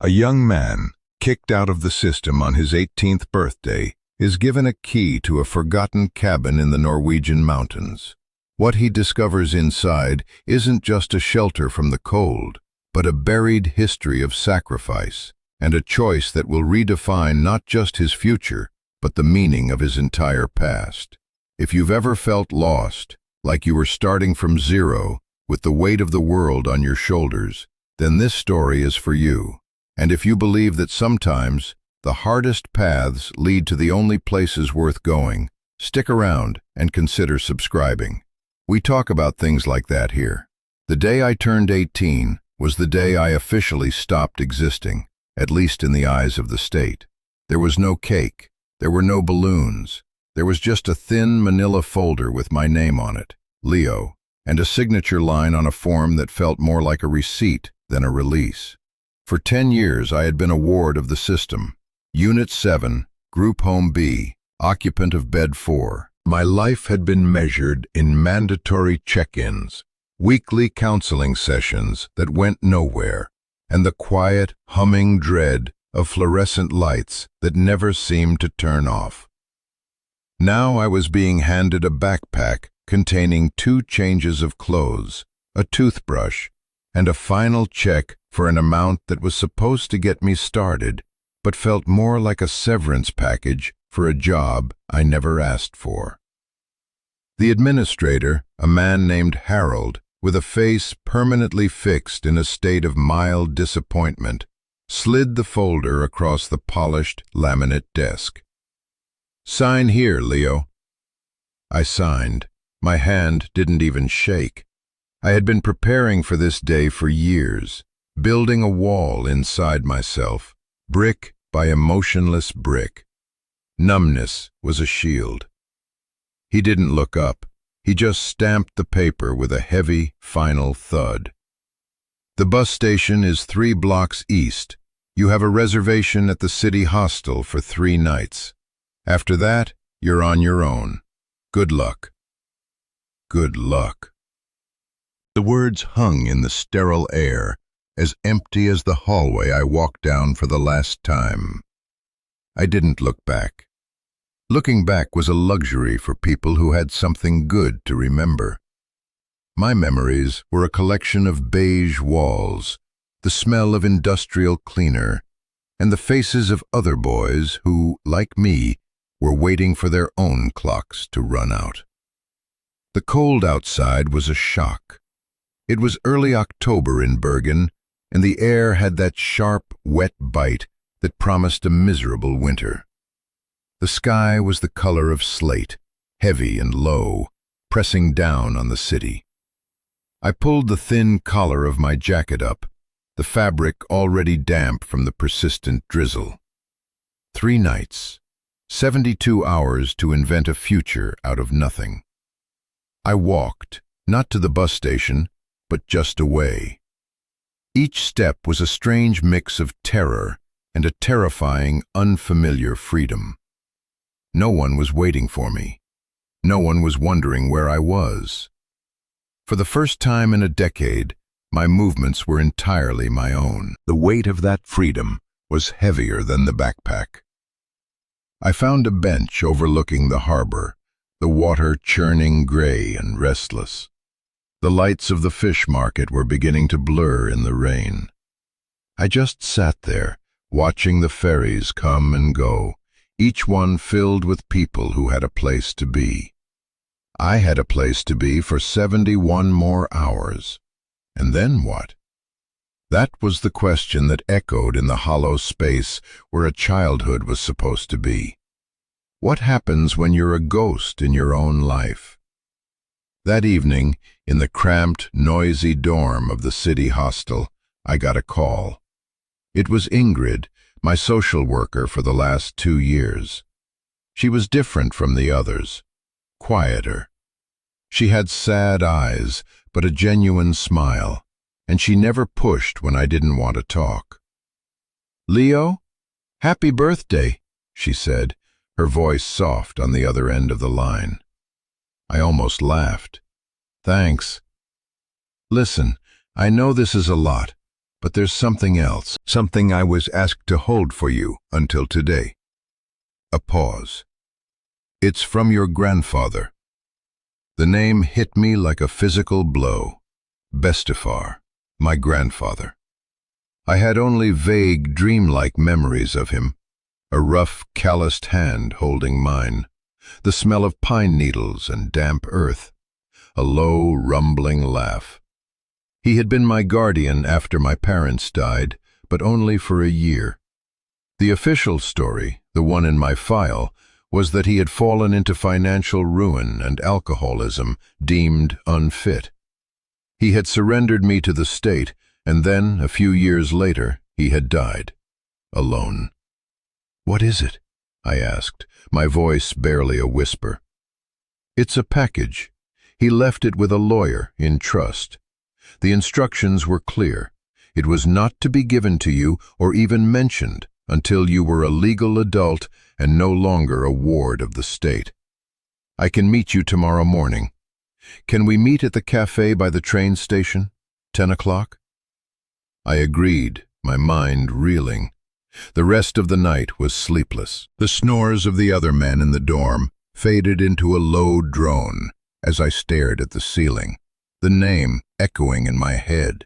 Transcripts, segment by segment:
A young man, kicked out of the system on his 18th birthday, is given a key to a forgotten cabin in the Norwegian mountains. What he discovers inside isn't just a shelter from the cold, but a buried history of sacrifice and a choice that will redefine not just his future, but the meaning of his entire past. If you've ever felt lost, like you were starting from zero, with the weight of the world on your shoulders, then this story is for you. And if you believe that sometimes the hardest paths lead to the only places worth going, stick around and consider subscribing. We talk about things like that here. The day I turned 18 was the day I officially stopped existing, at least in the eyes of the state. There was no cake, there were no balloons, there was just a thin manila folder with my name on it, Leo, and a signature line on a form that felt more like a receipt than a release. For 10 years I had been a ward of the system, Unit 7, Group Home B, occupant of Bed 4. My life had been measured in mandatory check-ins, weekly counseling sessions that went nowhere, and the quiet, humming dread of fluorescent lights that never seemed to turn off. Now I was being handed a backpack containing 2 changes of clothes, a toothbrush, and a final check for an amount that was supposed to get me started, but felt more like a severance package for a job I never asked for. The administrator, a man named Harold, with a face permanently fixed in a state of mild disappointment, slid the folder across the polished laminate desk. "Sign here, Leo." I signed. My hand didn't even shake. I had been preparing for this day for years, building a wall inside myself, brick by emotionless brick. Numbness was a shield. He didn't look up. He just stamped the paper with a heavy, final thud. "The bus station is 3 blocks east. You have a reservation at the city hostel for 3 nights. After that, you're on your own. Good luck." Good luck. The words hung in the sterile air, as empty as the hallway I walked down for the last time. I didn't look back. Looking back was a luxury for people who had something good to remember. My memories were a collection of beige walls, the smell of industrial cleaner, and the faces of other boys who, like me, were waiting for their own clocks to run out. The cold outside was a shock. It was early October in Bergen, and the air had that sharp, wet bite that promised a miserable winter. The sky was the color of slate, heavy and low, pressing down on the city. I pulled the thin collar of my jacket up, the fabric already damp from the persistent drizzle. 3 nights, 72 hours to invent a future out of nothing. I walked, not to the bus station, but just away. Each step was a strange mix of terror and a terrifying, unfamiliar freedom. No one was waiting for me. No one was wondering where I was. For the first time in a decade, my movements were entirely my own. The weight of that freedom was heavier than the backpack. I found a bench overlooking the harbor, the water churning gray and restless. The lights of the fish market were beginning to blur in the rain. I just sat there, watching the ferries come and go, each one filled with people who had a place to be. I had a place to be for 71 more hours. And then what? That was the question that echoed in the hollow space where a childhood was supposed to be. What happens when you're a ghost in your own life? That evening, in the cramped, noisy dorm of the city hostel, I got a call. It was Ingrid, my social worker for the last 2 years. She was different from the others, quieter. She had sad eyes, but a genuine smile, and she never pushed when I didn't want to talk. "Leo, happy birthday," she said, her voice soft on the other end of the line. I almost laughed. "Thanks. Listen, I know this is a lot, But there's something else, something I was asked to hold for you until today. A pause. It's from your grandfather. The name hit me like a physical blow. Bestefar, my grandfather. I had only vague, dreamlike memories of him. A rough, calloused hand holding mine. The smell of pine needles and damp earth. A low, rumbling laugh. He had been my guardian after my parents died, but only for a year. The official story, the one in my file, was that he had fallen into financial ruin and alcoholism, deemed unfit. He had surrendered me to the state, and then, a few years later, he had died. Alone. "What is it?" I asked, my voice barely a whisper. "It's a package. He left it with a lawyer in trust. The instructions were clear. It was not to be given to you or even mentioned until you were a legal adult and no longer a ward of the state. I can meet you tomorrow morning. Can we meet at the cafe by the train station? 10 o'clock? I agreed, my mind reeling. The rest of the night was sleepless. The snores of the other men in the dorm faded into a low drone as I stared at the ceiling, the name echoing in my head.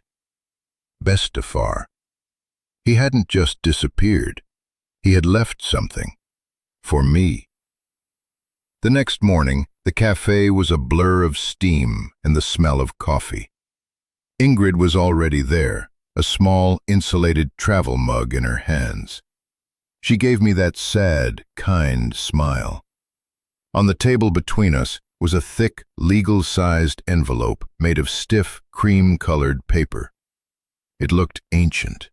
Bestefar. He hadn't just disappeared. He had left something. For me. The next morning, the cafe was a blur of steam and the smell of coffee. Ingrid was already there, a small, insulated travel mug in her hands. She gave me that sad, kind smile. On the table between us was a thick, legal-sized envelope made of stiff, cream-colored paper. It looked ancient.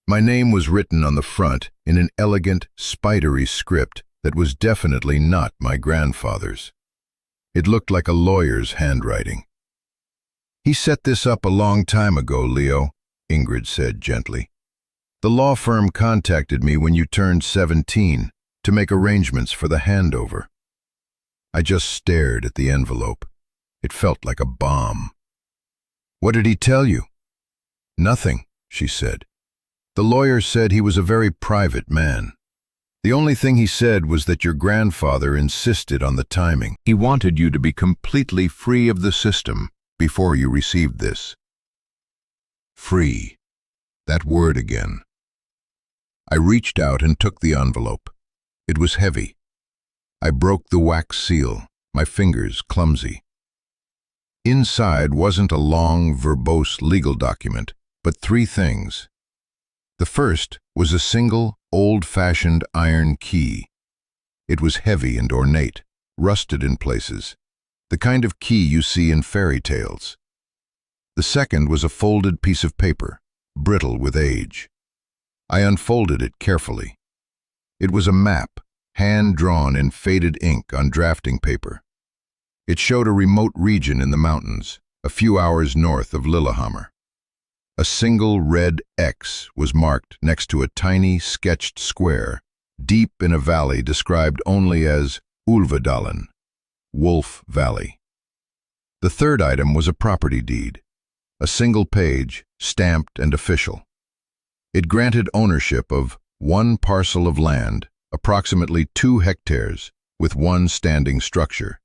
My name was written on the front in an elegant, spidery script that was definitely not my grandfather's. It looked like a lawyer's handwriting. "He set this up a long time ago, Leo," Ingrid said gently. "The law firm contacted me when you turned 17 to make arrangements for the handover." I just stared at the envelope. It felt like a bomb. "What did he tell you?" "Nothing," she said. "The lawyer said he was a very private man. The only thing he said was that your grandfather insisted on the timing. He wanted you to be completely free of the system before you received this." Free. That word again. I reached out and took the envelope. It was heavy. I broke the wax seal, my fingers clumsy. Inside wasn't a long, verbose legal document, but 3 things. The first was a single, old-fashioned iron key. It was heavy and ornate, rusted in places, the kind of key you see in fairy tales. The second was a folded piece of paper, brittle with age. I unfolded it carefully. It was a map, hand-drawn in faded ink on drafting paper. It showed a remote region in the mountains, a few hours north of Lillehammer. A single red X was marked next to a tiny, sketched square, deep in a valley described only as Ulvedalen, Wolf Valley. The third item was a property deed, a single page, stamped and official. It granted ownership of 1 parcel of land, approximately 2 hectares, with 1 standing structure,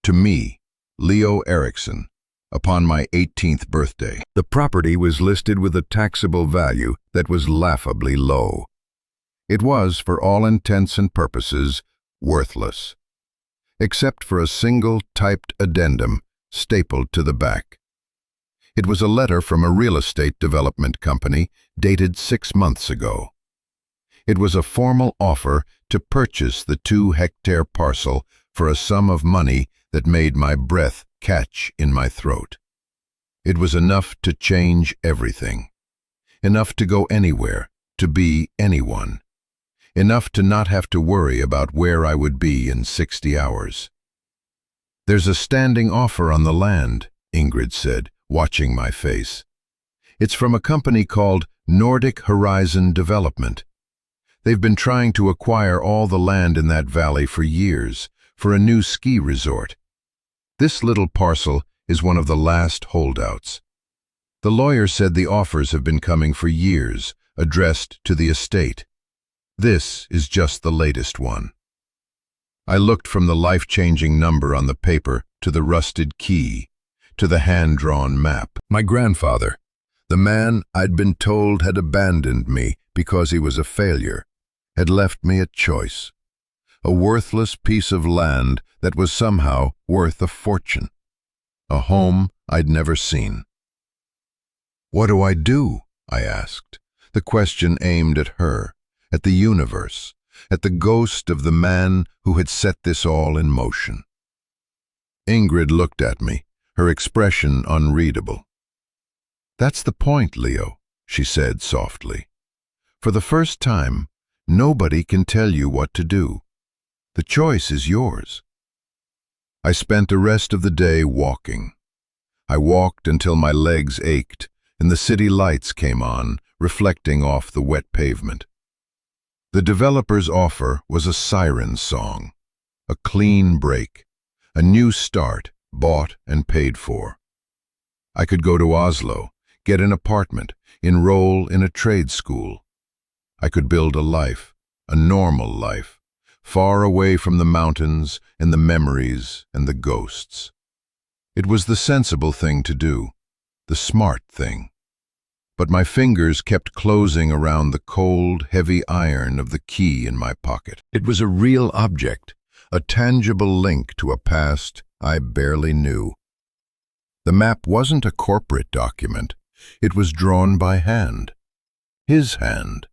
to me, Leo Eriksson, upon my 18th birthday. The property was listed with a taxable value that was laughably low. It was, for all intents and purposes, worthless, except for a single typed addendum stapled to the back. It was a letter from a real estate development company dated 6 months ago. It was a formal offer to purchase the 2-hectare parcel for a sum of money that made my breath catch in my throat. It was enough to change everything. Enough to go anywhere, to be anyone. Enough to not have to worry about where I would be in 60 hours. "There's a standing offer on the land," Ingrid said, watching my face. "It's from a company called Nordic Horizon Development. They've been trying to acquire all the land in that valley for years, for a new ski resort. This little parcel is one of the last holdouts. The lawyer said the offers have been coming for years, addressed to the estate. This is just the latest one. I looked from the life-changing number on the paper to the rusted key, to the hand-drawn map. My grandfather, the man I'd been told had abandoned me because he was a failure, had left me a choice. A worthless piece of land that was somehow worth a fortune. A home I'd never seen. "What do I do?" I asked, the question aimed at her, at the universe, at the ghost of the man who had set this all in motion. Ingrid looked at me, her expression unreadable. "That's the point, Leo," she said softly. "For the first time, nobody can tell you what to do. The choice is yours." I spent the rest of the day walking. I walked until my legs ached and the city lights came on, reflecting off the wet pavement. The developer's offer was a siren song, a clean break, a new start, bought and paid for. I could go to Oslo, get an apartment, enroll in a trade school. I could build a life, a normal life, far away from the mountains and the memories and the ghosts. It was the sensible thing to do, the smart thing. But my fingers kept closing around the cold, heavy iron of the key in my pocket. It was a real object, a tangible link to a past I barely knew. The map wasn't a corporate document. It was drawn by hand. His hand.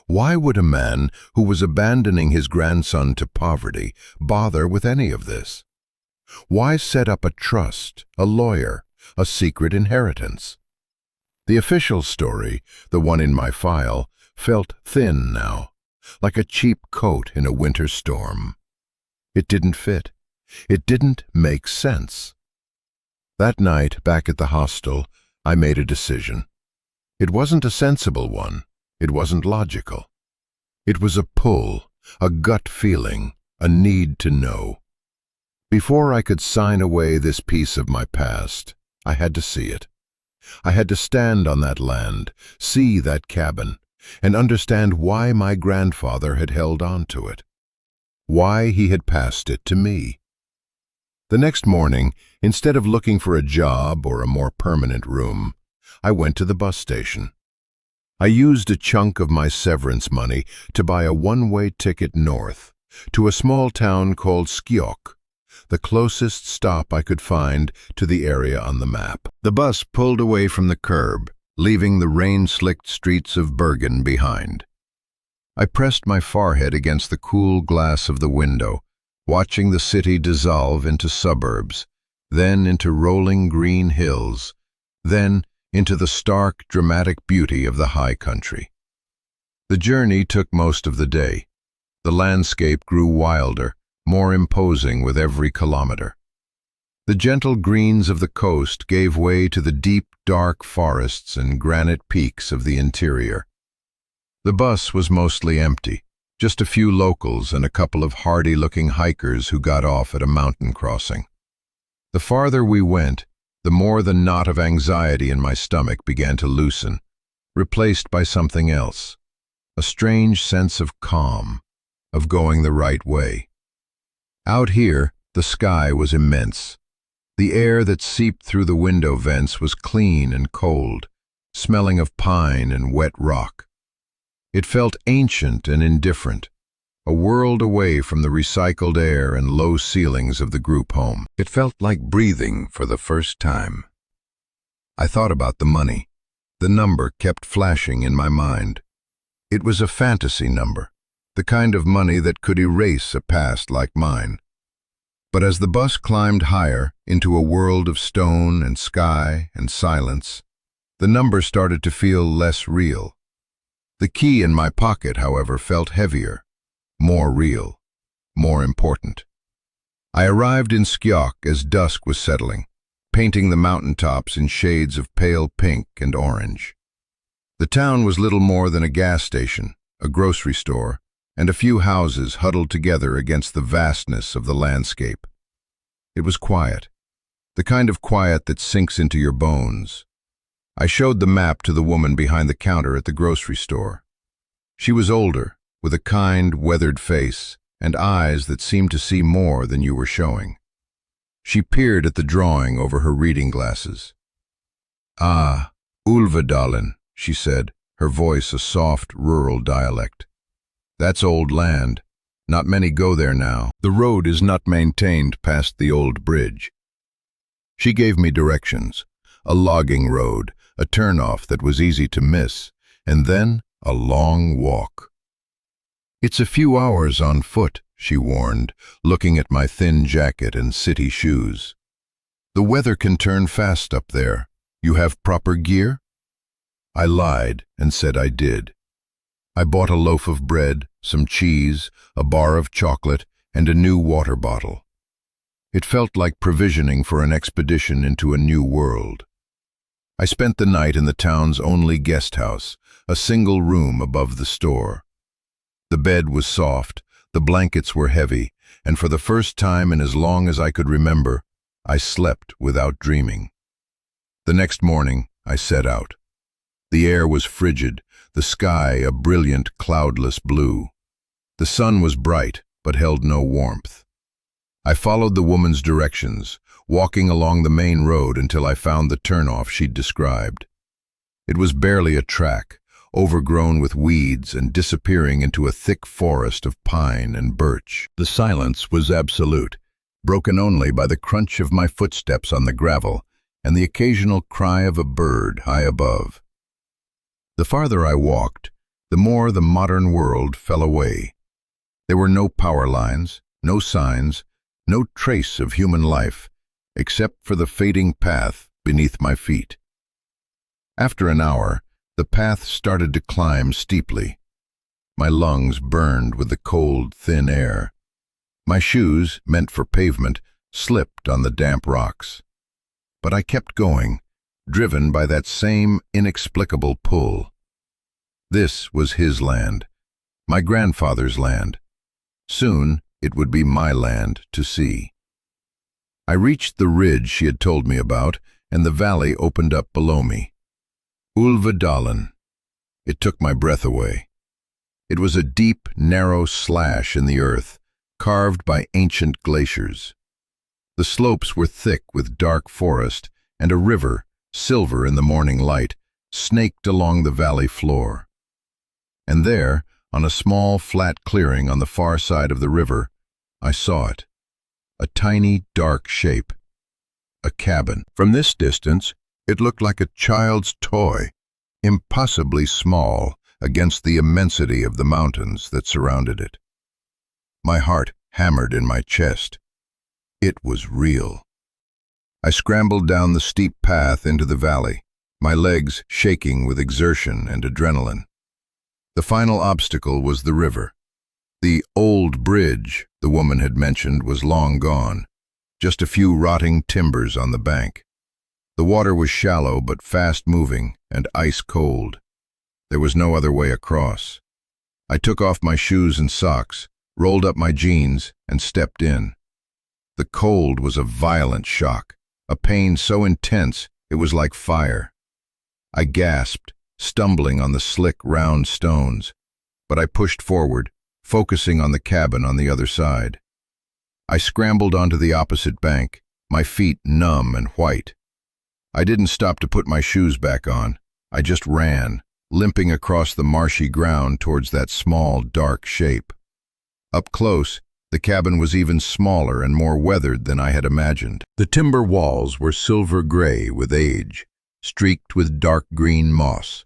Why would a man who was abandoning his grandson to poverty bother with any of this? Why set up a trust, a lawyer, a secret inheritance? The official story, the one in my file, felt thin now, like a cheap coat in a winter storm. It didn't fit. It didn't make sense. That night, back at the hostel, I made a decision. It wasn't a sensible one. It wasn't logical. It was a pull, a gut feeling, a need to know. Before I could sign away this piece of my past, I had to see it. I had to stand on that land, see that cabin, and understand why my grandfather had held on to it. Why he had passed it to me. The next morning, instead of looking for a job or a more permanent room, I went to the bus station. I used a chunk of my severance money to buy a one-way ticket north, to a small town called Skjok, the closest stop I could find to the area on the map. The bus pulled away from the curb, leaving the rain-slicked streets of Bergen behind. I pressed my forehead against the cool glass of the window, watching the city dissolve into suburbs, then into rolling green hills, then into the stark, dramatic beauty of the high country. The journey took most of the day. The landscape grew wilder, more imposing with every kilometer. The gentle greens of the coast gave way to the deep, dark forests and granite peaks of the interior. The bus was mostly empty, just a few locals and a couple of hardy-looking hikers who got off at a mountain crossing. The farther we went, the more the knot of anxiety in my stomach began to loosen, replaced by something else, a strange sense of calm, of going the right way. Out here, the sky was immense. The air that seeped through the window vents was clean and cold, smelling of pine and wet rock. It felt ancient and indifferent, a world away from the recycled air and low ceilings of the group home. It felt like breathing for the first time. I thought about the money. The number kept flashing in my mind. It was a fantasy number, the kind of money that could erase a past like mine. But as the bus climbed higher into a world of stone and sky and silence, the number started to feel less real. The key in my pocket, however, felt heavier, more real, more important. I arrived in Skjok as dusk was settling, painting the mountaintops in shades of pale pink and orange. The town was little more than a gas station, a grocery store, and a few houses huddled together against the vastness of the landscape. It was quiet, the kind of quiet that sinks into your bones. I showed the map to the woman behind the counter at the grocery store. She was older, with a kind, weathered face and eyes that seemed to see more than you were showing. She peered at the drawing over her reading glasses. "Ah, Ulvedalen," she said, her voice a soft, rural dialect. "That's old land. Not many go there now. The road is not maintained past the old bridge." She gave me directions: a logging road, a turnoff that was easy to miss, and then a long walk. "It's a few hours on foot," she warned, looking at my thin jacket and city shoes. "The weather can turn fast up there. You have proper gear?" I lied and said I did. I bought a loaf of bread, some cheese, a bar of chocolate, and a new water bottle. It felt like provisioning for an expedition into a new world. I spent the night in the town's only guest house, a single room above the store. The bed was soft, the blankets were heavy, and for the first time in as long as I could remember, I slept without dreaming. The next morning, I set out. The air was frigid, the sky a brilliant, cloudless blue. The sun was bright, but held no warmth. I followed the woman's directions, walking along the main road until I found the turnoff she'd described. It was barely a track, overgrown with weeds and disappearing into a thick forest of pine and birch. The silence was absolute, broken only by the crunch of my footsteps on the gravel and the occasional cry of a bird high above. The farther I walked, the more the modern world fell away. There were no power lines, no signs, no trace of human life, except for the fading path beneath my feet. After an hour, the path started to climb steeply. My lungs burned with the cold, thin air. My shoes, meant for pavement, slipped on the damp rocks. But I kept going, driven by that same inexplicable pull. This was his land, my grandfather's land. Soon it would be my land to see. I reached the ridge she had told me about, and the valley opened up below me. Ulvedalen. It took my breath away. It was a deep, narrow slash in the earth, carved by ancient glaciers. The slopes were thick with dark forest, and a river, silver in the morning light, snaked along the valley floor. And there, on a small, flat clearing on the far side of the river, I saw it. A tiny, dark shape. A cabin. From this distance, it looked like a child's toy, impossibly small against the immensity of the mountains that surrounded it. My heart hammered in my chest. It was real. I scrambled down the steep path into the valley, my legs shaking with exertion and adrenaline. The final obstacle was the river. The old bridge the woman had mentioned was long gone, just a few rotting timbers on the bank. The water was shallow but fast-moving and ice-cold. There was no other way across. I took off my shoes and socks, rolled up my jeans, and stepped in. The cold was a violent shock, a pain so intense it was like fire. I gasped, stumbling on the slick, round stones, but I pushed forward, focusing on the cabin on the other side. I scrambled onto the opposite bank, my feet numb and white. I didn't stop to put my shoes back on. I just ran, limping across the marshy ground towards that small, dark shape. Up close, the cabin was even smaller and more weathered than I had imagined. The timber walls were silver gray with age, streaked with dark green moss.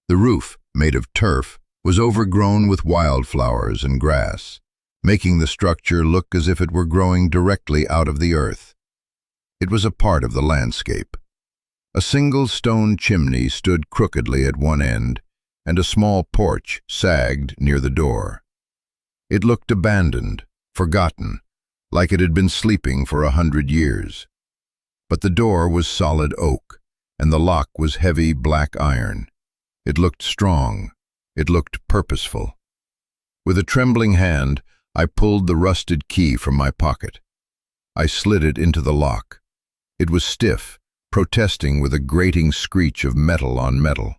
The roof, made of turf, was overgrown with wildflowers and grass, making the structure look as if it were growing directly out of the earth. It was a part of the landscape. A single stone chimney stood crookedly at one end, and a small porch sagged near the door. It looked abandoned, forgotten, like it had been sleeping for 100 years. But the door was solid oak, and the lock was heavy black iron. It looked strong. It looked purposeful. With a trembling hand, I pulled the rusted key from my pocket. I slid it into the lock. It was stiff, protesting with a grating screech of metal on metal.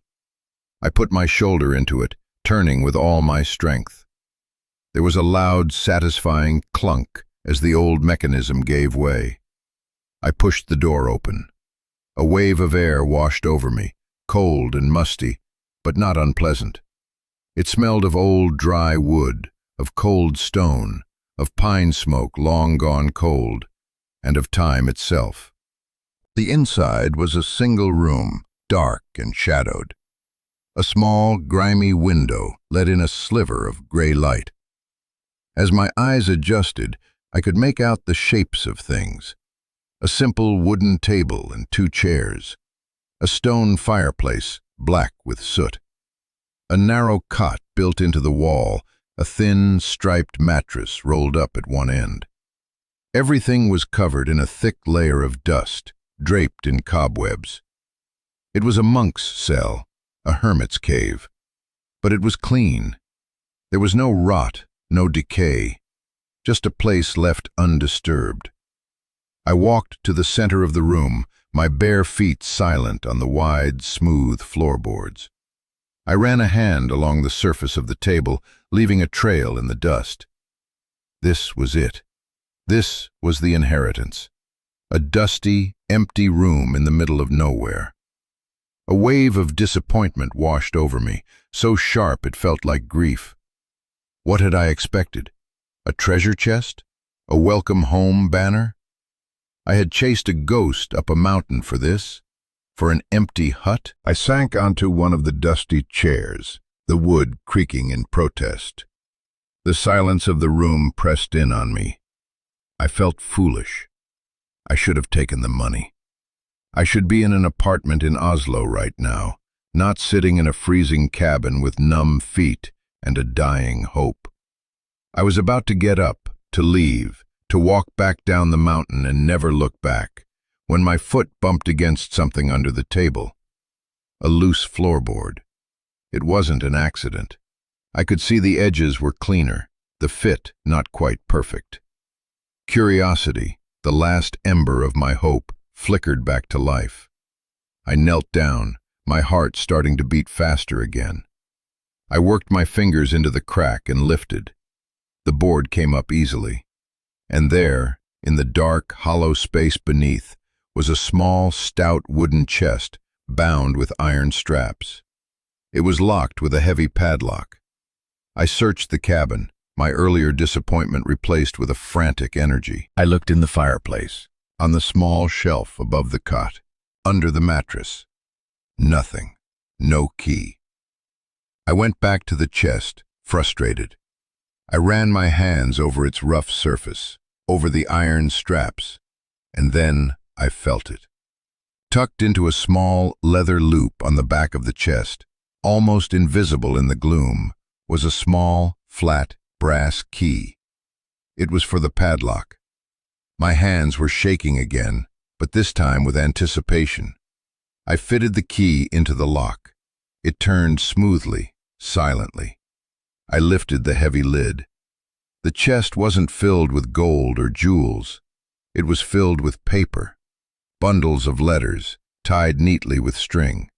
I put my shoulder into it, turning with all my strength. There was a loud, satisfying clunk as the old mechanism gave way. I pushed the door open. A wave of air washed over me, cold and musty, but not unpleasant. It smelled of old, dry wood, of cold stone, of pine smoke long gone cold, and of time itself. The inside was a single room, dark and shadowed. A small, grimy window let in a sliver of gray light. As my eyes adjusted, I could make out the shapes of things. A simple wooden table and 2 chairs. A stone fireplace, black with soot. A narrow cot built into the wall, a thin, striped mattress rolled up at one end. Everything was covered in a thick layer of dust, draped in cobwebs. It was a monk's cell, a hermit's cave. But it was clean. There was no rot, no decay, just a place left undisturbed. I walked to the center of the room, my bare feet silent on the wide, smooth floorboards. I ran a hand along the surface of the table, leaving a trail in the dust. This was it. This was the inheritance. A dusty, empty room in the middle of nowhere. A wave of disappointment washed over me, so sharp it felt like grief. What had I expected? A treasure chest? A welcome home banner? I had chased a ghost up a mountain for this? For an empty hut? I sank onto one of the dusty chairs, the wood creaking in protest. The silence of the room pressed in on me. I felt foolish. I should have taken the money. I should be in an apartment in Oslo right now, not sitting in a freezing cabin with numb feet and a dying hope. I was about to get up, to leave, to walk back down the mountain and never look back, when my foot bumped against something under the table. A loose floorboard. It wasn't an accident. I could see the edges were cleaner, the fit not quite perfect. Curiosity, the last ember of my hope, flickered back to life. I knelt down, my heart starting to beat faster again. I worked my fingers into the crack and lifted. The board came up easily. And there, in the dark, hollow space beneath, was a small, stout wooden chest bound with iron straps. It was locked with a heavy padlock. I searched the cabin, my earlier disappointment replaced with a frantic energy. I looked in the fireplace, on the small shelf above the cot, under the mattress. Nothing. No key. I went back to the chest, frustrated. I ran my hands over its rough surface, over the iron straps, and then I felt it. Tucked into a small leather loop on the back of the chest, almost invisible in the gloom, was a small, flat, brass key. It was for the padlock. My hands were shaking again, but this time with anticipation. I fitted the key into the lock. It turned smoothly, silently. I lifted the heavy lid. The chest wasn't filled with gold or jewels. It was filled with paper, bundles of letters, tied neatly with string.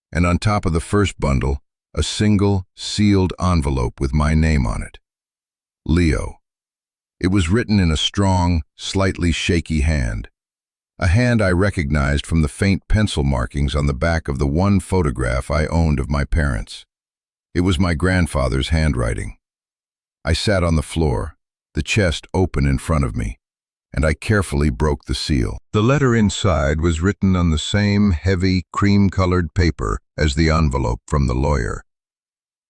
And on top of the first bundle, a single, sealed envelope with my name on it. Leo. It was written in a strong, slightly shaky hand. A hand I recognized from the faint pencil markings on the back of the one photograph I owned of my parents. It was my grandfather's handwriting. I sat on the floor, the chest open in front of me, and I carefully broke the seal. The letter inside was written on the same heavy, cream-colored paper as the envelope from the lawyer.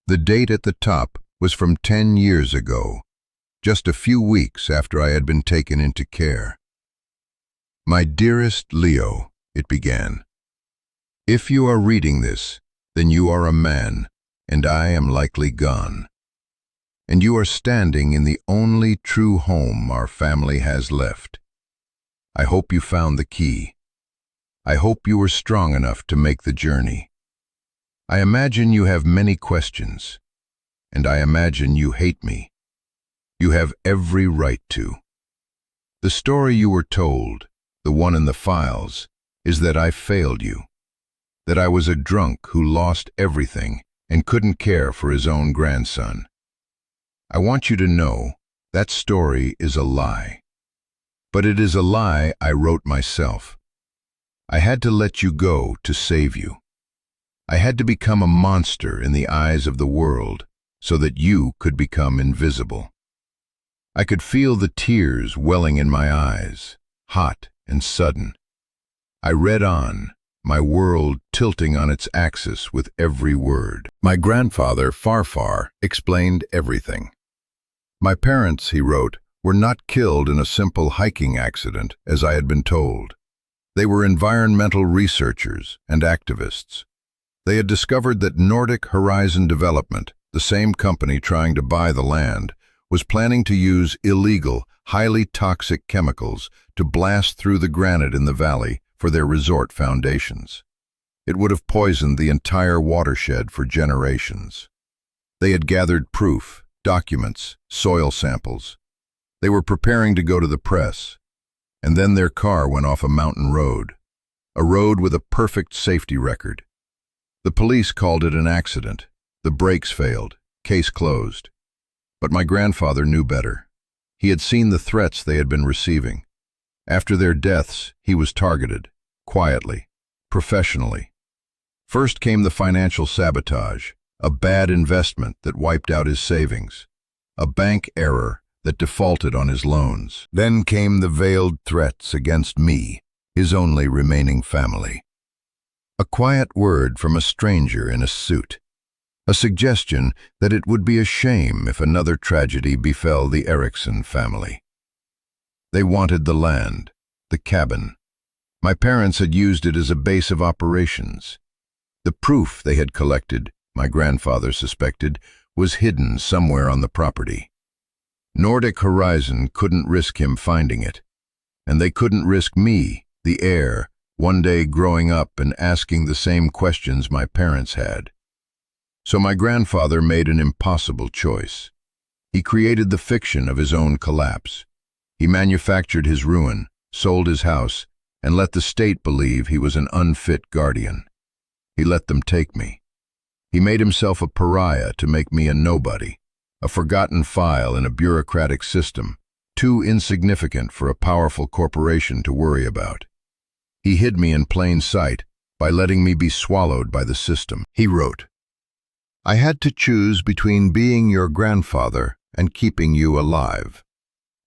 The date at the top was from 10 years ago, just a few weeks after I had been taken into care. My dearest Leo, it began. If you are reading this, then you are a man, and I am likely gone. And you are standing in the only true home our family has left. I hope you found the key. I hope you were strong enough to make the journey. I imagine you have many questions, and I imagine you hate me. You have every right to. The story you were told, the one in the files, is that I failed you, that I was a drunk who lost everything and couldn't care for his own grandson. I want you to know that story is a lie. But it is a lie I wrote myself. I had to let you go to save you. I had to become a monster in the eyes of the world so that you could become invisible. I could feel the tears welling in my eyes, hot and sudden. I read on, my world tilting on its axis with every word. My grandfather, Farfar, explained everything. My parents, he wrote, were not killed in a simple hiking accident, as I had been told. They were environmental researchers and activists. They had discovered that Nordic Horizon Development, the same company trying to buy the land, was planning to use illegal, highly toxic chemicals to blast through the granite in the valley for their resort foundations. It would have poisoned the entire watershed for generations. They had gathered proof, documents, soil samples. They were preparing to go to the press, and then their car went off a mountain road, a road with a perfect safety record. The police called it an accident. The brakes failed, case closed. But my grandfather knew better. He had seen the threats they had been receiving. After their deaths, he was targeted, quietly, professionally. First came the financial sabotage, a bad investment that wiped out his savings, a bank error that defaulted on his loans. Then came the veiled threats against me, his only remaining family. A quiet word from a stranger in a suit. A suggestion that it would be a shame if another tragedy befell the Erickson family. They wanted the land, the cabin. My parents had used it as a base of operations. The proof they had collected, my grandfather suspected, was hidden somewhere on the property. Nordic Horizon couldn't risk him finding it, and they couldn't risk me, the heir, one day growing up and asking the same questions my parents had. So my grandfather made an impossible choice. He created the fiction of his own collapse. He manufactured his ruin, sold his house, and let the state believe he was an unfit guardian. He let them take me. He made himself a pariah to make me a nobody, a forgotten file in a bureaucratic system, too insignificant for a powerful corporation to worry about. He hid me in plain sight by letting me be swallowed by the system. He wrote, "I had to choose between being your grandfather and keeping you alive.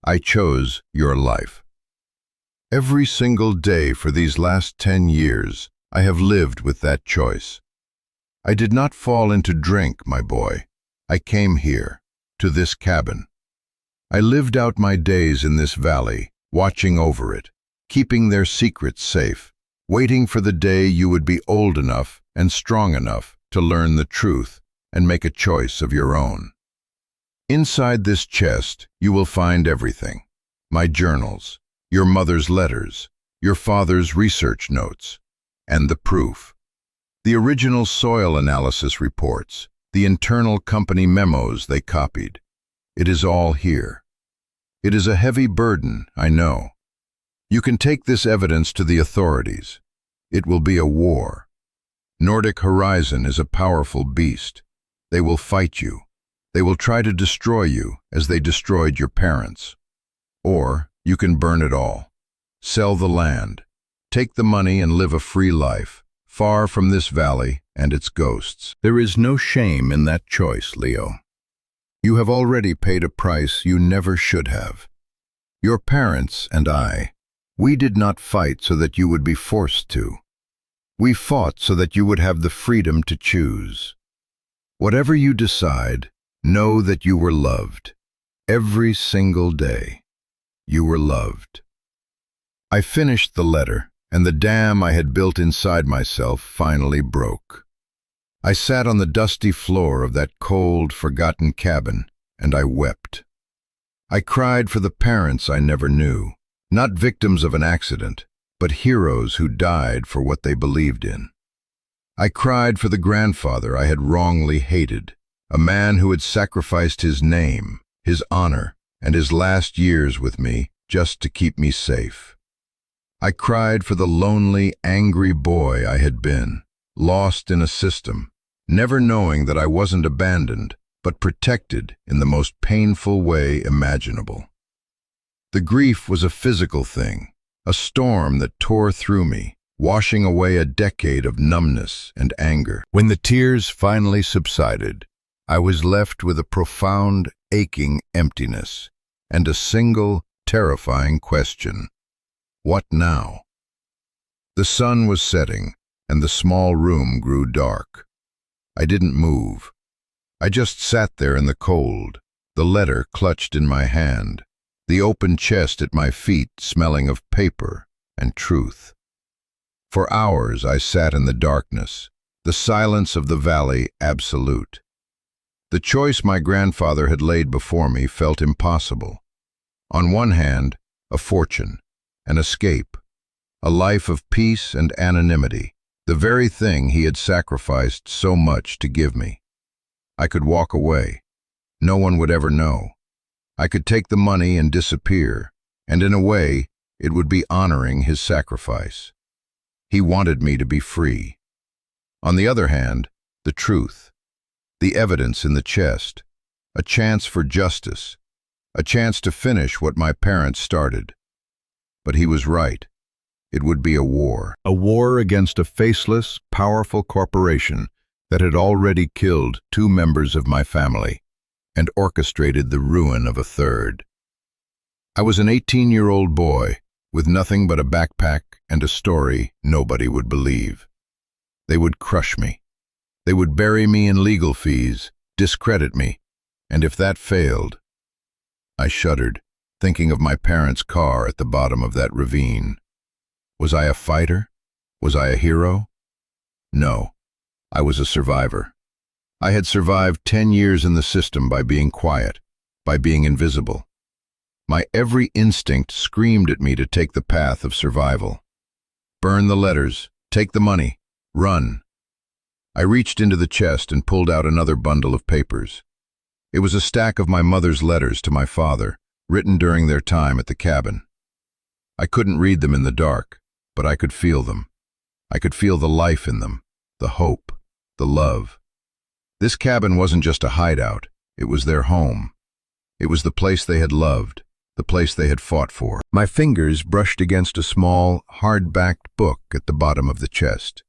I chose your life. Every single day for these last 10 years, I have lived with that choice. I did not fall into drink, my boy. I came here, to this cabin. I lived out my days in this valley, watching over it, keeping their secrets safe, waiting for the day you would be old enough and strong enough to learn the truth and make a choice of your own. Inside this chest, you will find everything. My journals, your mother's letters, your father's research notes, and the proof. The original soil analysis reports, the internal company memos they copied. It is all here. It is a heavy burden, I know. You can take this evidence to the authorities. It will be a war. Nordic Horizon is a powerful beast. They will fight you. They will try to destroy you as they destroyed your parents. Or you can burn it all. Sell the land. Take the money and live a free life, far from this valley and its ghosts. There is no shame in that choice, Leo. You have already paid a price you never should have. Your parents and I, we did not fight so that you would be forced to. We fought so that you would have the freedom to choose. Whatever you decide, know that you were loved. Every single day, you were loved." I finished the letter, and the dam I had built inside myself finally broke. I sat on the dusty floor of that cold, forgotten cabin, and I wept. I cried for the parents I never knew, not victims of an accident, but heroes who died for what they believed in. I cried for the grandfather I had wrongly hated, a man who had sacrificed his name, his honor, and his last years with me just to keep me safe. I cried for the lonely, angry boy I had been, lost in a system, never knowing that I wasn't abandoned, but protected in the most painful way imaginable. The grief was a physical thing, a storm that tore through me, washing away a decade of numbness and anger. When the tears finally subsided, I was left with a profound, aching emptiness and a single, terrifying question. What now? The sun was setting, and the small room grew dark. I didn't move. I just sat there in the cold, the letter clutched in my hand, the open chest at my feet smelling of paper and truth. For hours I sat in the darkness, the silence of the valley absolute. The choice my grandfather had laid before me felt impossible. On one hand, a fortune, an escape, a life of peace and anonymity, the very thing he had sacrificed so much to give me. I could walk away. No one would ever know. I could take the money and disappear, and in a way, it would be honoring his sacrifice. He wanted me to be free. On the other hand, the truth, the evidence in the chest, a chance for justice, a chance to finish what my parents started. But he was right. It would be a war. A war against a faceless, powerful corporation that had already killed 2 members of my family and orchestrated the ruin of a 3rd. I was an 18-year-old boy with nothing but a backpack and a story nobody would believe. They would crush me. They would bury me in legal fees, discredit me, and if that failed, I shuddered, thinking of my parents' car at the bottom of that ravine. Was I a fighter? Was I a hero? No, I was a survivor. I had survived 10 years in the system by being quiet, by being invisible. My every instinct screamed at me to take the path of survival. Burn the letters, take the money, run. I reached into the chest and pulled out another bundle of papers. It was a stack of my mother's letters to my father, written during their time at the cabin. I couldn't read them in the dark, but I could feel them. I could feel the life in them, the hope, the love. This cabin wasn't just a hideout, it was their home. It was the place they had loved, the place they had fought for. My fingers brushed against a small, hard-backed book at the bottom of the chest.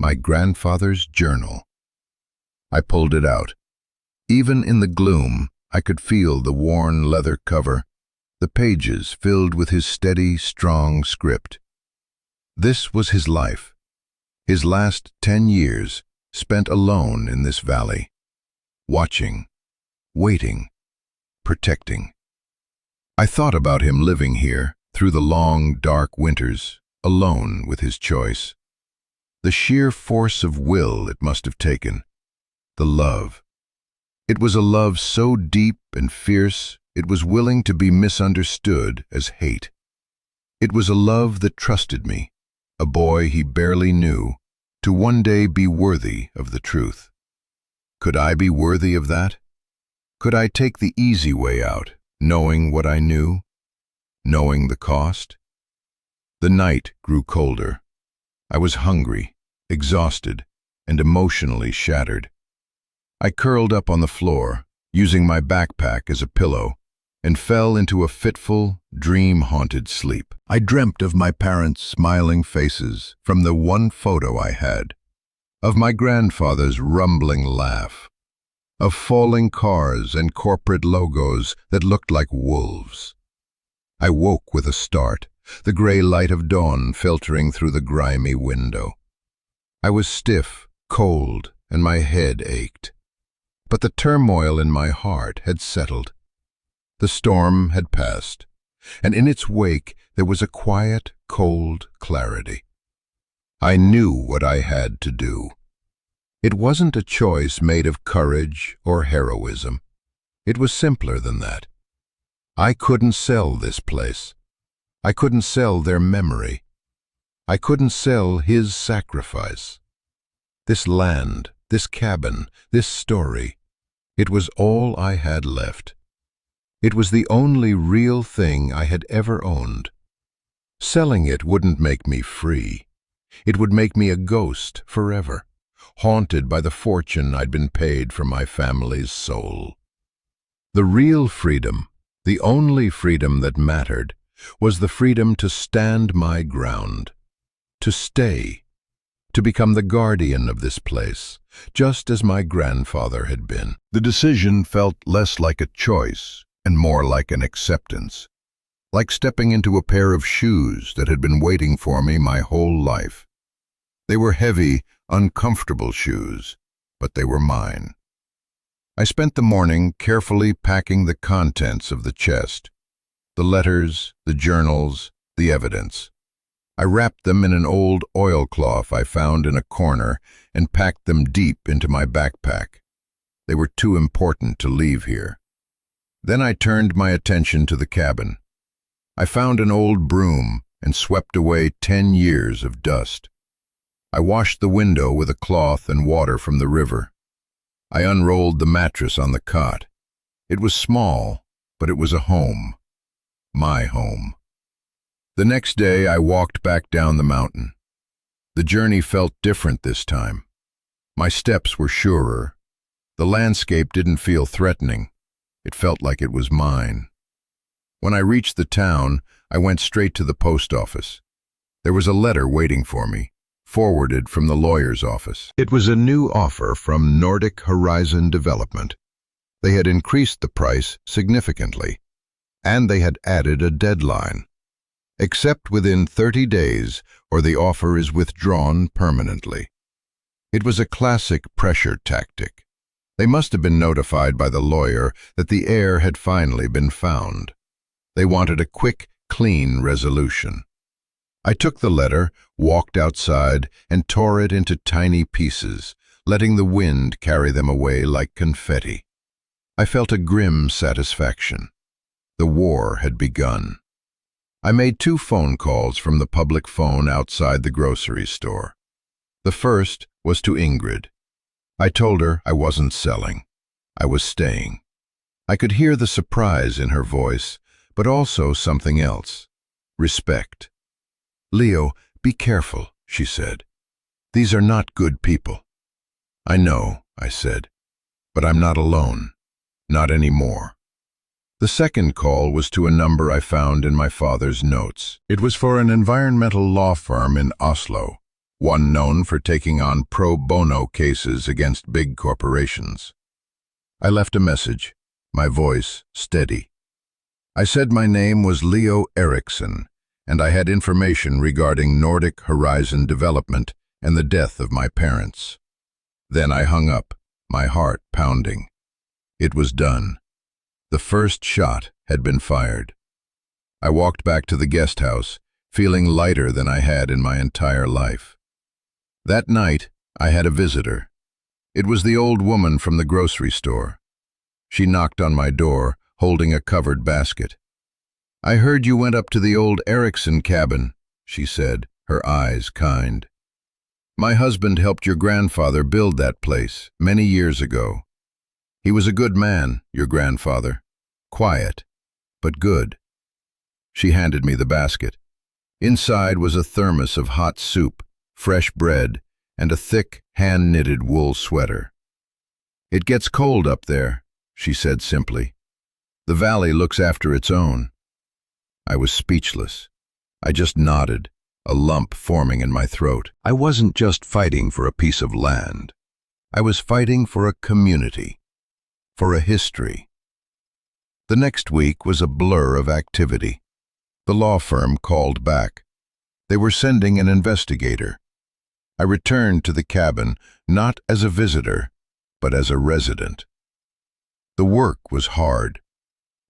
My grandfather's journal. I pulled it out. Even in the gloom, I could feel the worn leather cover, the pages filled with his steady, strong script. This was his life. His last 10 years spent alone in this valley, watching, waiting, protecting. I thought about him living here through the long, dark winters, alone with his choice. The sheer force of will it must have taken. The love. It was a love so deep and fierce, it was willing to be misunderstood as hate. It was a love that trusted me, a boy he barely knew, to one day be worthy of the truth. Could I be worthy of that? Could I take the easy way out, knowing what I knew, knowing the cost? The night grew colder. I was hungry, exhausted, and emotionally shattered. I curled up on the floor, using my backpack as a pillow, and fell into a fitful, dream-haunted sleep. I dreamt of my parents' smiling faces from the one photo I had, of my grandfather's rumbling laugh, of falling cars and corporate logos that looked like wolves. I woke with a start, the gray light of dawn filtering through the grimy window. I was stiff, cold, and my head ached. But the turmoil in my heart had settled. The storm had passed, and in its wake there was a quiet, cold clarity. I knew what I had to do. It wasn't a choice made of courage or heroism. It was simpler than that. I couldn't sell this place. I couldn't sell their memory. I couldn't sell his sacrifice. This land, this cabin, this story, it was all I had left. It was the only real thing I had ever owned. Selling it wouldn't make me free. It would make me a ghost forever, haunted by the fortune I'd been paid for my family's soul. The real freedom, the only freedom that mattered, was the freedom to stand my ground, to stay, to become the guardian of this place, just as my grandfather had been. The decision felt less like a choice and more like an acceptance, like stepping into a pair of shoes that had been waiting for me my whole life. They were heavy, uncomfortable shoes, but they were mine. I spent the morning carefully packing the contents of the chest, the letters, the journals, the evidence. I wrapped them in an old oilcloth I found in a corner and packed them deep into my backpack. They were too important to leave here. Then I turned my attention to the cabin. I found an old broom and swept away 10 years of dust. I washed the window with a cloth and water from the river. I unrolled the mattress on the cot. It was small, but it was a home. My home. The next day I walked back down the mountain. The journey felt different this time. My steps were surer. The landscape didn't feel threatening. It felt like it was mine. When I reached the town, I went straight to the post office. There was a letter waiting for me, forwarded from the lawyer's office. It was a new offer from Nordic Horizon Development. They had increased the price significantly, and they had added a deadline. Accept within 30 days or the offer is withdrawn permanently. It was a classic pressure tactic. They must have been notified by the lawyer that the heir had finally been found. They wanted a quick, clean resolution. I took the letter, walked outside, and tore it into tiny pieces, letting the wind carry them away like confetti. I felt a grim satisfaction. The war had begun. I made 2 phone calls from the public phone outside the grocery store. The first was to Ingrid. I told her I wasn't selling. I was staying. I could hear the surprise in her voice, but also something else. Respect. "Leo, be careful," she said. "These are not good people." "I know," I said, "but I'm not alone. Not anymore." The second call was to a number I found in my father's notes. It was for an environmental law firm in Oslo, one known for taking on pro bono cases against big corporations. I left a message, my voice steady. I said my name was Leo Eriksson, and I had information regarding Nordic Horizon Development and the death of my parents. Then I hung up, my heart pounding. It was done. The first shot had been fired. I walked back to the guest house, feeling lighter than I had in my entire life. That night, I had a visitor. It was the old woman from the grocery store. She knocked on my door, holding a covered basket. "I heard you went up to the old Eriksson cabin," she said, her eyes kind. "My husband helped your grandfather build that place many years ago. He was a good man, your grandfather. Quiet, but good." She handed me the basket. Inside was a thermos of hot soup, fresh bread, and a thick, hand-knitted wool sweater. "It gets cold up there," she said simply. "The valley looks after its own." I was speechless. I just nodded, a lump forming in my throat. I wasn't just fighting for a piece of land. I was fighting for a community, for a history. The next week was a blur of activity. The law firm called back. They were sending an investigator. I returned to the cabin, not as a visitor, but as a resident. The work was hard.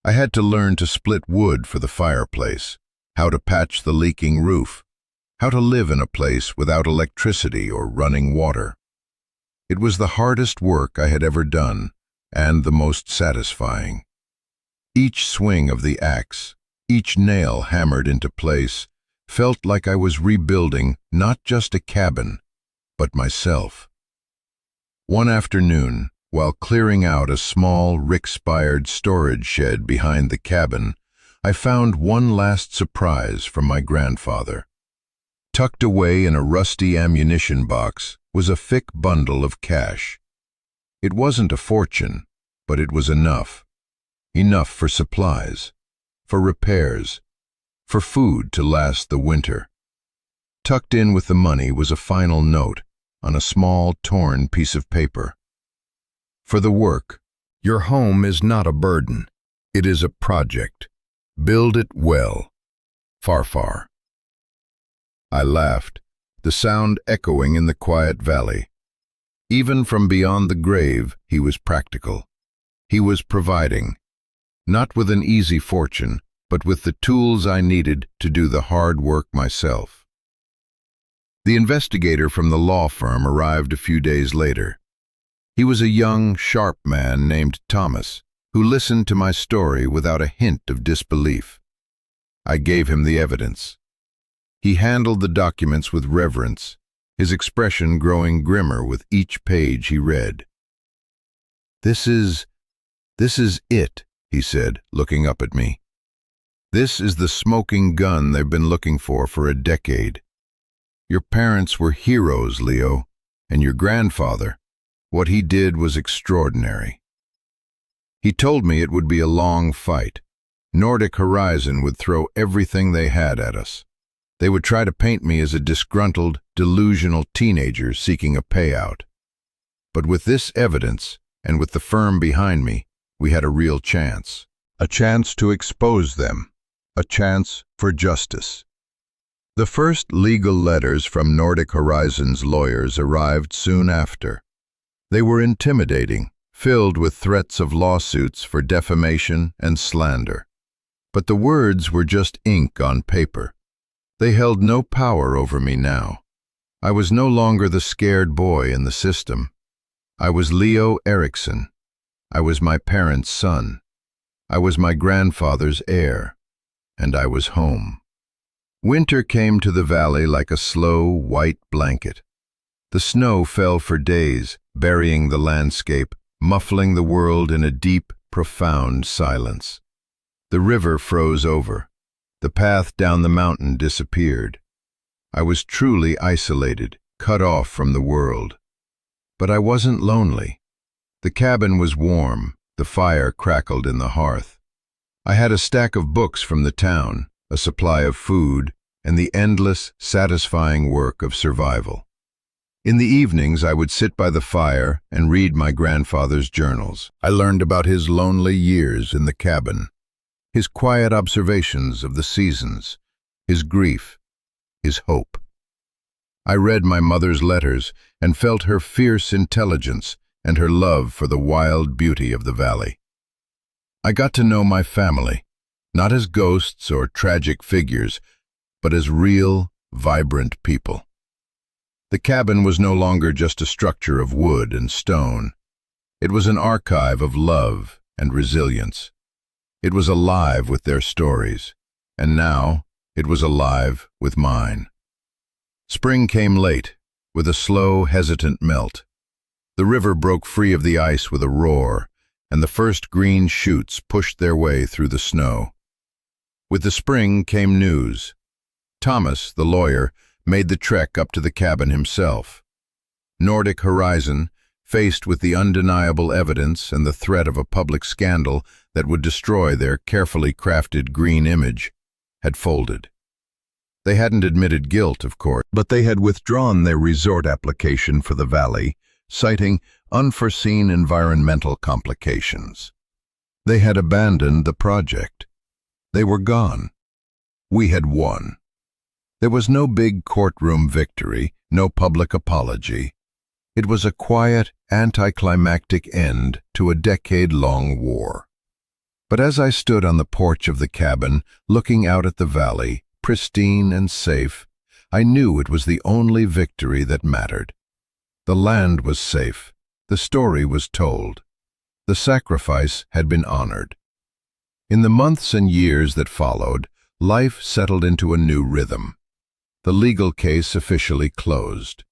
I had to learn to split wood for the fireplace, how to patch the leaking roof, how to live in a place without electricity or running water. It was the hardest work I had ever done, and the most satisfying. Each swing of the axe, each nail hammered into place, felt like I was rebuilding not just a cabin, but myself. One afternoon, while clearing out a small, rick-spired storage shed behind the cabin, I found one last surprise from my grandfather. Tucked away in a rusty ammunition box was a thick bundle of cash. It wasn't a fortune, but it was enough. Enough for supplies, for repairs, for food to last the winter. Tucked in with the money was a final note on a small, torn piece of paper. For the work, your home is not a burden. It is a project. Build it well. Farfar. I laughed, the sound echoing in the quiet valley. Even from beyond the grave, he was practical. He was providing, not with an easy fortune, but with the tools I needed to do the hard work myself. The investigator from the law firm arrived a few days later. He was a young, sharp man named Thomas, who listened to my story without a hint of disbelief. I gave him the evidence. He handled the documents with reverence, his expression growing grimmer with each page he read. This is it, he said, looking up at me. This is the smoking gun they've been looking for a decade. Your parents were heroes, Leo, and your grandfather, what he did was extraordinary. He told me it would be a long fight. Nordic Horizon would throw everything they had at us. They would try to paint me as a disgruntled, delusional teenager seeking a payout. But with this evidence, and with the firm behind me, we had a real chance. A chance to expose them. A chance for justice. The first legal letters from Nordic Horizon's lawyers arrived soon after. They were intimidating, filled with threats of lawsuits for defamation and slander. But the words were just ink on paper. They held no power over me now. I was no longer the scared boy in the system. I was Leo Eriksson. I was my parents' son. I was my grandfather's heir. And I was home. Winter came to the valley like a slow, white blanket. The snow fell for days, burying the landscape, muffling the world in a deep, profound silence. The river froze over. The path down the mountain disappeared. I was truly isolated, cut off from the world. But I wasn't lonely. The cabin was warm, the fire crackled in the hearth. I had a stack of books from the town, a supply of food, and the endless, satisfying work of survival. In the evenings, I would sit by the fire and read my grandfather's journals. I learned about his lonely years in the cabin, his quiet observations of the seasons, his grief, his hope. I read my mother's letters and felt her fierce intelligence and her love for the wild beauty of the valley. I got to know my family, not as ghosts or tragic figures, but as real, vibrant people. The cabin was no longer just a structure of wood and stone. It was an archive of love and resilience. It was alive with their stories, and now it was alive with mine. Spring came late, with a slow, hesitant melt. The river broke free of the ice with a roar, and the first green shoots pushed their way through the snow. With the spring came news. Thomas, the lawyer, made the trek up to the cabin himself. Nordic Horizon, faced with the undeniable evidence and the threat of a public scandal that would destroy their carefully crafted green image, had folded. They hadn't admitted guilt, of course, but they had withdrawn their resort application for the valley, citing unforeseen environmental complications. They had abandoned the project. They were gone. We had won. There was no big courtroom victory, no public apology. It was a quiet, anticlimactic end to a decade-long war. But as I stood on the porch of the cabin, looking out at the valley, pristine and safe, I knew it was the only victory that mattered. The land was safe. The story was told. The sacrifice had been honored. In the months and years that followed, life settled into a new rhythm. The legal case officially closed.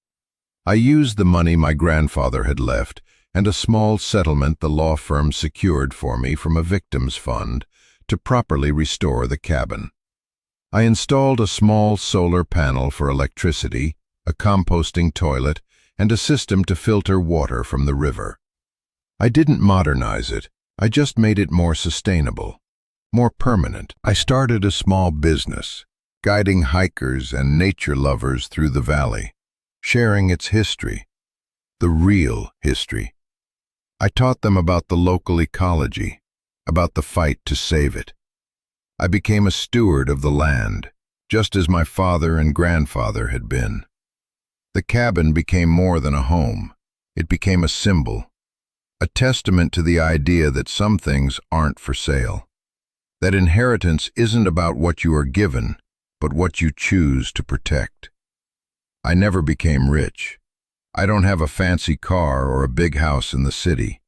I used the money my grandfather had left and a small settlement the law firm secured for me from a victims fund to properly restore the cabin. I installed a small solar panel for electricity, a composting toilet, and a system to filter water from the river. I didn't modernize it, I just made it more sustainable, more permanent. I started a small business, guiding hikers and nature lovers through the valley, sharing its history, the real history. I taught them about the local ecology, about the fight to save it. I became a steward of the land, just as my father and grandfather had been. The cabin became more than a home. It became a symbol, a testament to the idea that some things aren't for sale, that inheritance isn't about what you are given, but what you choose to protect. I never became rich. I don't have a fancy car or a big house in the city,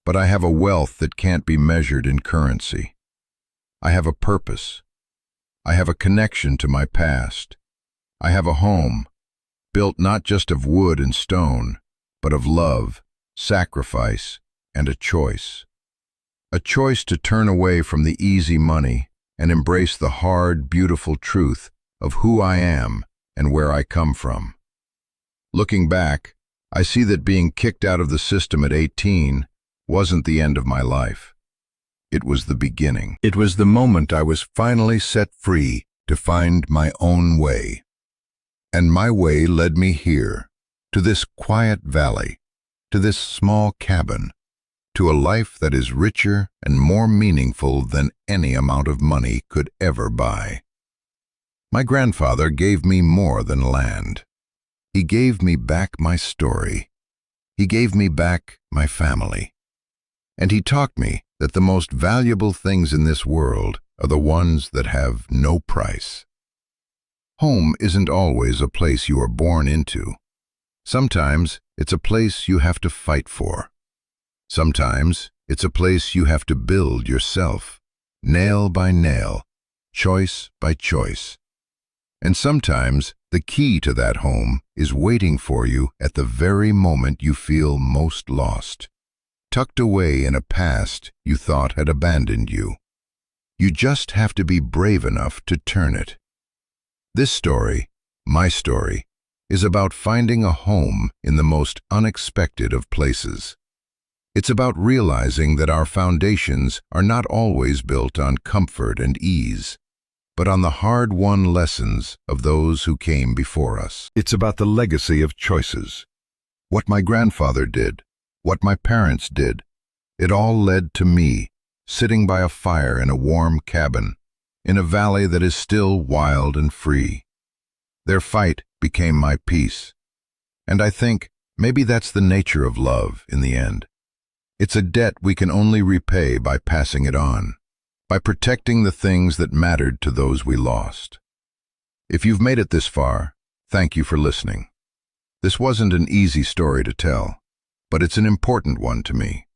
but I have a wealth that can't be measured in currency. I have a purpose. I have a connection to my past. I have a home, built not just of wood and stone, but of love, sacrifice, and a choice. A choice to turn away from the easy money and embrace the hard, beautiful truth of who I am and where I come from. Looking back, I see that being kicked out of the system at 18 wasn't the end of my life. It was the beginning. It was the moment I was finally set free to find my own way. And my way led me here, to this quiet valley, to this small cabin, to a life that is richer and more meaningful than any amount of money could ever buy. My grandfather gave me more than land. He gave me back my story. He gave me back my family. And he taught me that the most valuable things in this world are the ones that have no price. Home isn't always a place you are born into. Sometimes it's a place you have to fight for. Sometimes it's a place you have to build yourself, nail by nail, choice by choice. And sometimes the key to that home is waiting for you at the very moment you feel most lost, tucked away in a past you thought had abandoned you. You just have to be brave enough to turn it. This story, my story, is about finding a home in the most unexpected of places. It's about realizing that our foundations are not always built on comfort and ease, but on the hard-won lessons of those who came before us. It's about the legacy of choices. What my grandfather did, what my parents did, it all led to me, sitting by a fire in a warm cabin, in a valley that is still wild and free. Their fight became my peace. And I think maybe that's the nature of love in the end. It's a debt we can only repay by passing it on, by protecting the things that mattered to those we lost. If you've made it this far, thank you for listening. This wasn't an easy story to tell, but it's an important one to me.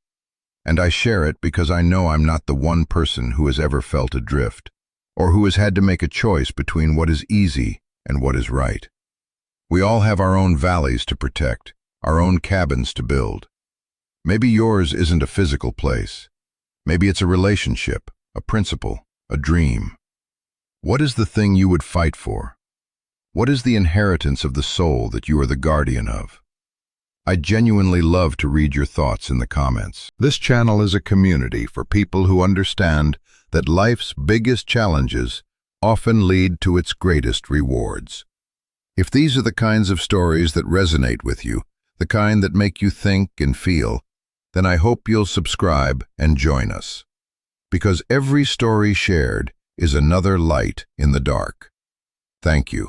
And I share it because I know I'm not the one person who has ever felt adrift, or who has had to make a choice between what is easy and what is right. We all have our own valleys to protect, our own cabins to build. Maybe yours isn't a physical place. Maybe it's a relationship, a principle, a dream. What is the thing you would fight for? What is the inheritance of the soul that you are the guardian of? I genuinely love to read your thoughts in the comments. This channel is a community for people who understand that life's biggest challenges often lead to its greatest rewards. If these are the kinds of stories that resonate with you, the kind that make you think and feel, then I hope you'll subscribe and join us. Because every story shared is another light in the dark. Thank you.